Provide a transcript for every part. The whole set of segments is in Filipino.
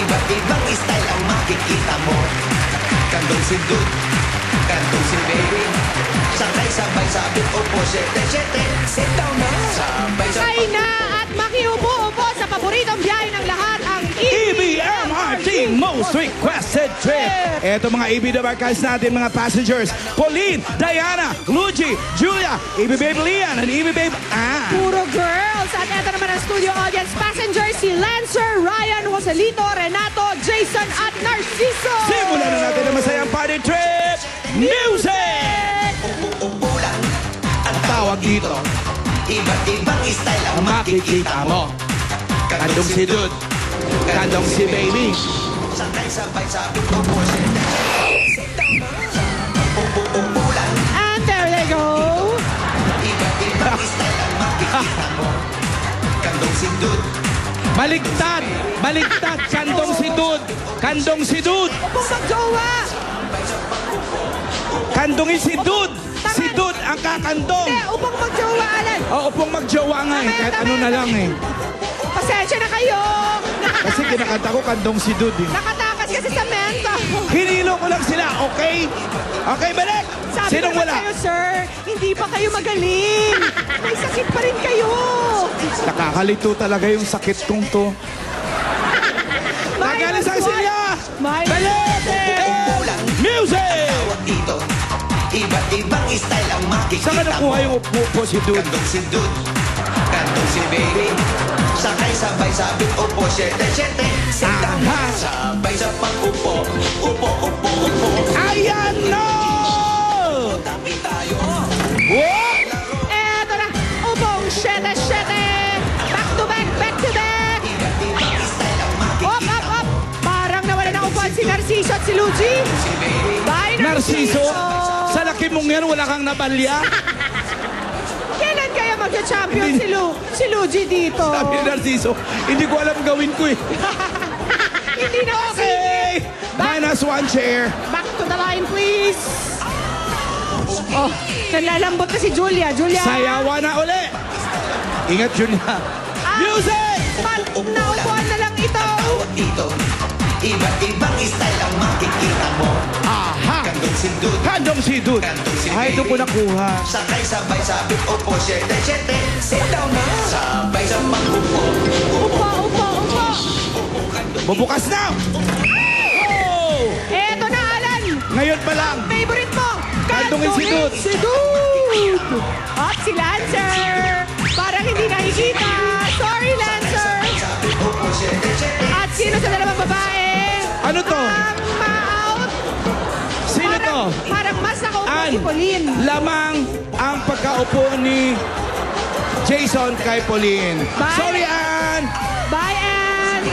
Iba't ibang style ang makikita mo. Kandong si Dude, kandong si Baby. Sakay sabay sabit, upo, siyete. Sit down na. Sabay sabay. Kay na at makiupo-upo sa paboritong biyahe ng lahat, ang EBMRT Most Requested Trip. Eto mga EBMRTs natin, mga passengers. Pauline, Diana, Luigi, Julia, EBBabe Lian, and EBBabe Ann. puro girls. At eto naman ang studio audience passengers, si Lancer, Ryan, Joselito, Renato, Jason at Narciso. Simulan na natin ang masayang party trip. Music! Upo lang ang Tawag dito, Iba't ibang style ang makikita mo. Kandong si Dude, kandong si Baby. Sakay sabay sabit, upo, siyete. Sit down na. Upo lang. And there they go. Iba't ibang style ang makikita mo. Kandong si Dude, Baligtad! Baligtad! Kandong si Dude! Kandong si Dude! Upong magjowa. Kandongin si Dude! Si Dude ang kakandong! Hindi, upong magjowa, Alan. Oo, pong magjowa nga eh. Kahit ano na lang eh. Pasensya na kayo. Kasi kinakanta ko kandong si Dude eh. Nakatakas kasi sa mento. Hinilo ko lang sila, okay? Okay, balik! Sabi Sinong naman wala? kayo, sir, hindi pa kayo magaling. May sakit pa rin kayo. Nakakalito talaga yung sakit kong to. Nagaling sa sila! May Balik! Music! tawag dito. Iba't ibang style ang makikita Saan ka nakuha mo. yung upo si Dude? Kandong si Dude, kandong si Baby. Sakay sabay sabit, upo, siyete. Sit down na. Sabay sa pag-upo. Upo. Ayan no! Tapi tayo. What? Eto na, upong syete. Back to back. Iba't ibang style ang makikita Up. Parang nawala ng upuan si Narciso at si Luigi. si Baby. Bye, Narciso, sa laki mong yan, wala kang nabalya. Kailan kaya magka-champion si Luigi dito? Sabi ni Narciso, hindi ko alam gawin ko eh. Hindi na kasi. Okay! Minus one chair. Back to the line, please. Oh, nalalambot na si Julia. Sayawa na uli. Ingat, Julia. Music! Naupuan na lang ito. Tawag dito. Iba't ibang style ang makikita mo. Aha! Kandong si Dude, Kandong si Dude. kandong si Ay, ito ko Baby. nakuha. Sakay sabay sabit, upo, siyete. Sit down na. Sabay sa pag-upo. Upo. Bubukas na! Oh! Eto na, Alan. Ngayon pa lang. Favorite mo. Kandungin si Dude. Si Dude. At si Lancer. Parang hindi nakikita. Sorry, Lancer. Sabit, upo, siyete. At sino sa dalawang babae? Ano to? Ang ma-out. Sino to? Parang mas nakaupo Ann, si Pauline. lamang ang pagkaupo ni Jason kay Pauline. Bye. Sorry, Ann! Bye, Ann.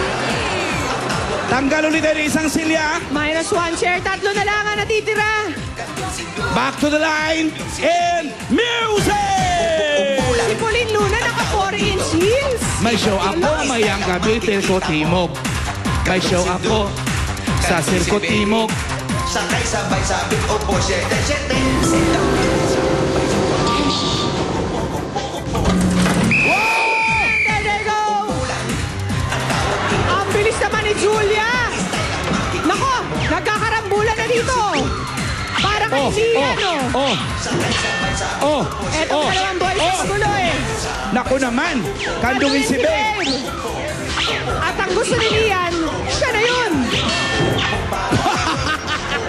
Tanggal ulit tayo ng isang silya. Minus one chair. Tatlo na lang ang natitira. Back to the line. And music! Si Pauline Luna naka 4-inch heels. May show ako, mayang gabi, Telco Timog. May show ako sa Telco Timog. Sakay sabay sabit, upo, siyete. Sit down na. Sabay sa There they go. Ang bilis naman ni Julia. Nako, nagkakarambulan na dito. Parang hindi Oh! Eto dalawang boys sa gulo eh. Naku naman, kandungin si Babe. At ang gusto ni Lian, siya na yun.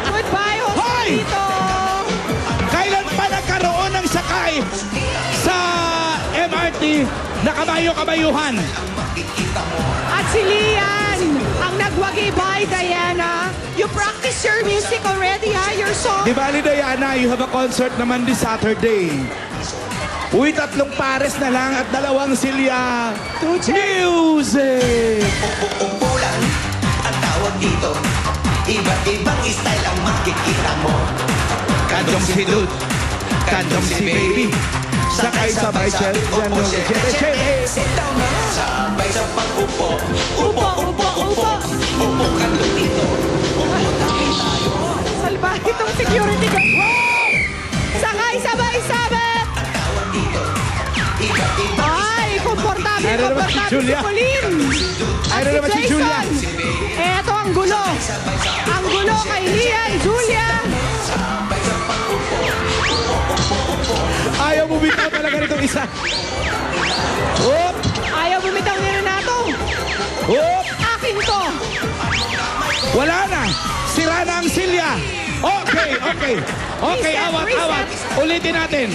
Goodbye, Hoy! dito. Kailan pa nagkaroon ng sakay sa MRT na kabayo-kabayuhan? At si Lian, ang nagwagi by Diana. You practice your music already, ha? Your song. Di ba, Diana, you have a concert naman this Saturday. Uy, 3 pares na lang at 2 silya. Music! Upo lang ang tawag dito. Iba't ibang style ang makikita mo. Kandong si Dude, kandong si Baby. Sakay sabay siya, upo, siyete. Sit down na. Sabay sa pag-upo. Upo. Upo, kandong dito. Salbahe itong security guard. Sakay, sabay-sabay. Ang tawag dito. Iba't ibang Ay, komportable Ano naman si si Julia? Pauline. Ano naman si Julia? Jason. Eto ang gulo. Ang gulo kay Lian, Julia. Ayaw bumitaw talaga nitong isa. Oop! Ayaw bumitaw ni Renato. Oop! Akin to. Wala na! Sira na ang silya! Okay, okay. Okay, Reset, awat, reset. awat. Ulitin natin.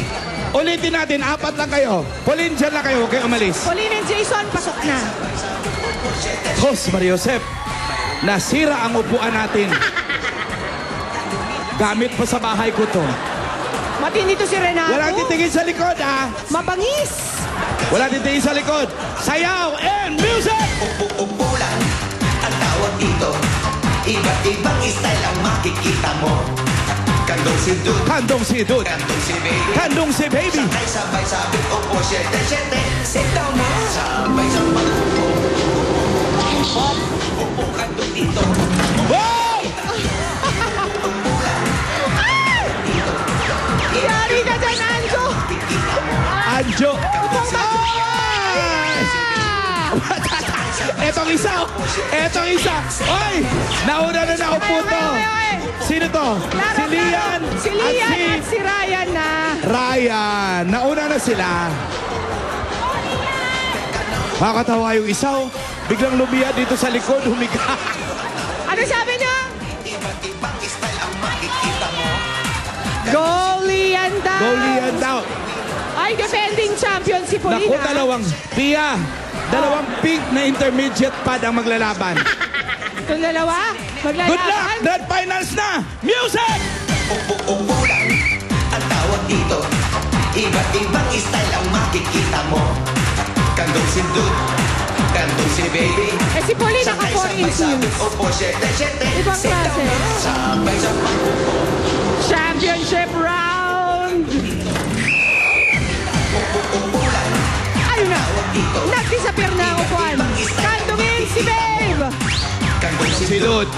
Ulitin natin. Apat lang kayo. Pauline, dyan lang kayo. Huwag kayo umalis. Pauline and Jason, pasok na. Host Maria Josep, nasira ang upuan natin. Gamit pa sa bahay ko to. Matindi to si Renato. Walang titingin sa likod, ha? Mabangis. Walang titingin sa likod. Sayaw and music! Upo lang ang tawag dito. Iba't ibang style ang makikita mo. Kandong si Dude, Kandong si Dude. kandong si Baby. Kandong si Baby. Sabay-sabay sabit, upo, syete. Sit down na. Sabay sa pag-upo. Upo, kandong dito. Wow! Yari ka dyan, Anjo. Anjo. Upong Ay! Etong isa. Oh. Etong isa. Oy! Nauna na naupo to. Sino to? Si Lian. Si Lian at si Ryan na. Ryan. Nauna na sila. Makakatawa yung isa. Oh. Biglang lumiya dito sa likod. Humiga. Ano sabi niya? Iba't ibang style ang makikita mo. Go Lian daw. Go Lian daw. Ay, defending champion si Naku, Paulina. dalawang pink na intermediate pad ang maglalaban. Itong dalawa, maglalaban. Good luck! Grand finals na! Music! Upo lang ang tawag dito. Iba't ibang style ang makikita mo. Kandong si Dude, kandong si Baby. Eh si Paulina naka 4 inch heels. Upo, syete. Ibang Sit down klase. na. Sabay sa pag-upo. Championship round. Upo lang Ayun na. tawag dito. Nag-disappear na ang upuan. Kandungin si Babe. Kandong si Si Dude, Dude.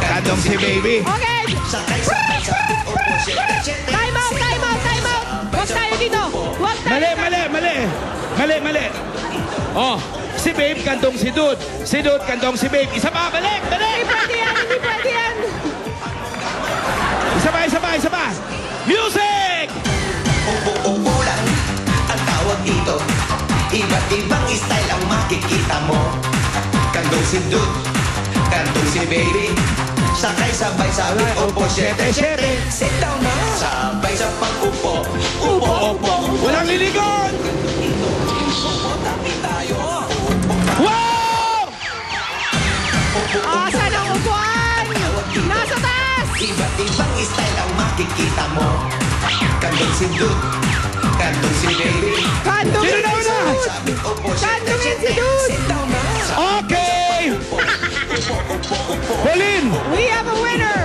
Kandong si Baby. Okay. sabay sabit, upo, syete. Time out, time out, time out. Huwag tayo dito. Huwag tayo. Mali. Oh, si Babe, kandong si Dude. Si Dude, kandong si Babe. Isa pa, balik! Hindi pwede yan, hindi pwede yan. Isa pa. Music! Upo lang ang tawag dito. Iba't ibang style ang makikita mo. Kandong si Dude, kandong si Baby. Sakay sabay-sabay, upo, syete. Sit down na. Sabay sa pag-upo. Upo. Walang liligon! Wow! Asan ang upuan? Nasa taas. Iba't ibang style ang makikita mo. Kandong si Dude, kandong si Baby. Kandungin Sino na si una? Dude. Sabit, upo, Kandungin si Dude. Sit down na. Okay! Pauline! We have a winner.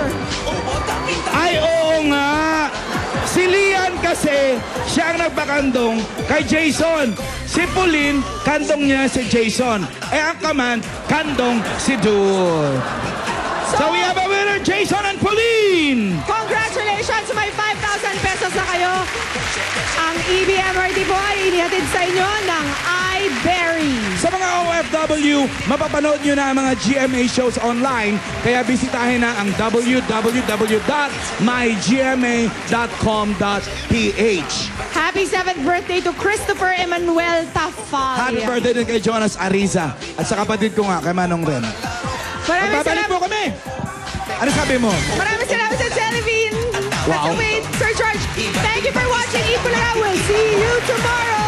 Ay, oo nga! Si Lian kasi, siya ang nagpakandong kay Jason. Si Pauline, kandong niya si Jason. Eh, ang kaman, kandong si Dude. So we have a winner, Jason and Pauline! Congratulations! May 5,000 pesos na kayo. Ang EBMRD po ay inihatid sa inyo ng iBerry. Sa mga OFW, mapapanood nyo na ang mga GMA shows online, kaya bisitahin na ang www.mygma.com.ph. Happy 7th birthday to Christopher Emmanuel Tafal. Happy birthday din kay Jonas Ariza at sa kapatid ko nga, kay Manong Ren. Maraming Magbabalik salamat. po kami! Ano sabi mo? Maraming salamat sa Celevine. Wow. Wait, Sir George. Thank you for watching Eat Bulaga. We'll see you tomorrow.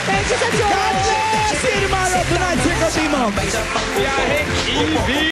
Thank you sa God George. bless! See you tomorrow tonight, Circo Timog. Sabay sa pag-upo.